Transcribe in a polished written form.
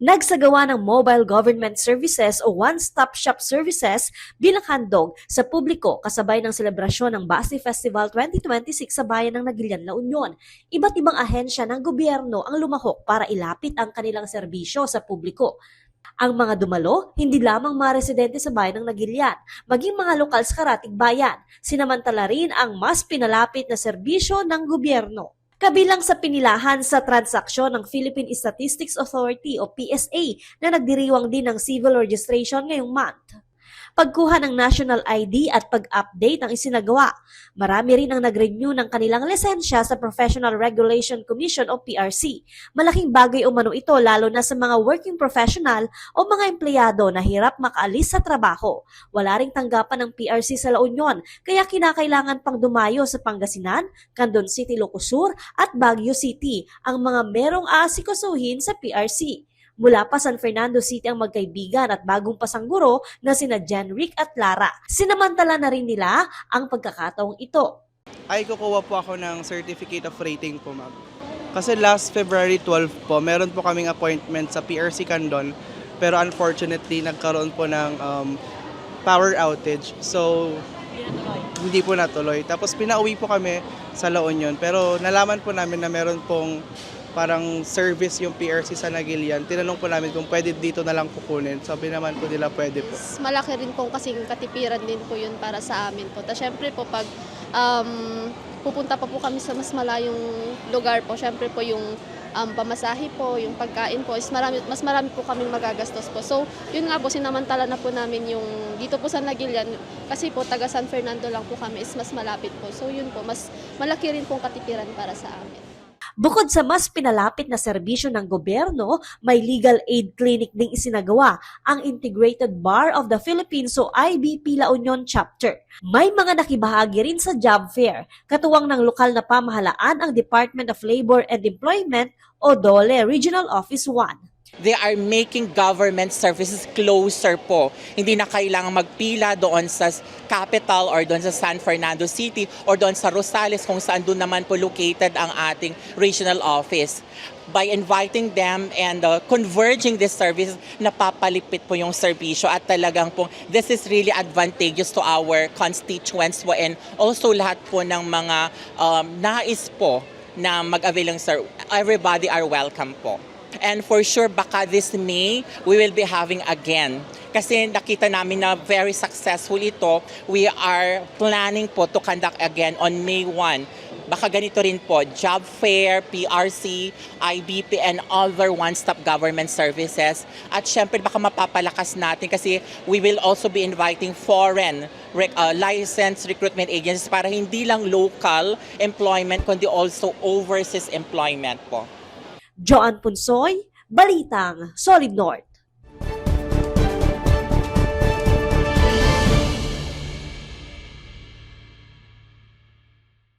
nagsagawa ng Mobile Government Services o One-Stop Shop Services bilang handog sa publiko kasabay ng selebrasyon ng Basi Festival 2026 sa bayan ng Nagilian, La Union. Iba't ibang ahensya ng gobyerno ang lumahok para ilapit ang kanilang serbisyo sa publiko. Ang mga dumalo, hindi lamang mga residente sa bayan ng Nagilian, maging mga lokal sa karatig bayan, sinamantala rin ang mas pinalapit na serbisyo ng gobyerno. Kabilang sa pinilahan sa transaksyon ng Philippine Statistics Authority o PSA na nagdiriwang din ng civil registration ngayong month. Pagkuha ng national ID at pag-update ang isinagawa. Marami rin ang nag-renew ng kanilang lisensya sa Professional Regulation Commission o PRC. Malaking bagay umano ito lalo na sa mga working professional o mga empleyado na hirap makaalis sa trabaho. Wala ring tanggapan ng PRC sa La Union kaya kinakailangan pang dumayo sa Pangasinan, Candon City, Ilocos at Baguio City ang mga merong aasikasuhin sa PRC. Mula pa San Fernando City ang magkaibigan at bagong pasangguro na sina Jenrick at Lara. Sinamantala na rin nila ang pagkakataong ito. Ay, kukuha po ako ng certificate of rating po, ma'am. Kasi last February 12 po, meron po kaming appointment sa PRC Candon. Pero unfortunately, nagkaroon po ng power outage. So, hindi po natuloy. Tapos pinauwi po kami sa La Union. Pero nalaman po namin na meron pong parang service yung PRC sa Nagilian. Tinanong po namin kung pwede dito na lang kukunin. Sabi naman po nila pwede po. Malaki rin po kasing katipiran din po yun para sa amin po. Tapos syempre po pag pupunta pa po kami sa mas malayong lugar po, syempre po yung pamasahe po, yung pagkain po, mas marami po kaming magagastos po. So yun nga po, sinamantala na po namin yung dito po sa Nagilian kasi po taga San Fernando lang po kami is mas malapit po. So yun po, mas malaki rin pong katipiran para sa amin. Bukod sa mas pinalapit na serbisyo ng gobyerno, may legal aid clinic ding isinagawa ang Integrated Bar of the Philippines o IBP La Union Chapter. May mga nakibahagi rin sa job fair, katuwang ng lokal na pamahalaan ang Department of Labor and Employment o DOLE Regional Office 1. They are making government services closer po. Hindi na kailangan magpila doon sa capital or doon sa San Fernando City or doon sa Rosales kung saan doon naman po located ang ating regional office. By inviting them and converging these services, napapalipit po yung serbisyo at talagang po this is really advantageous to our constituents po and also lahat po ng mga nais po na mag-avail ng service. Everybody are welcome po. And for sure, baka this May, we will be having again. Kasi nakita namin na very successful ito. We are planning po to conduct again on May 1. Baka ganito rin po, job fair, PRC, IBP, and other one-stop government services. At syempre, baka mapapalakas natin kasi we will also be inviting foreign licensed recruitment agencies para hindi lang local employment, kundi also overseas employment po. Joan Punsoy, Balitang Solid North.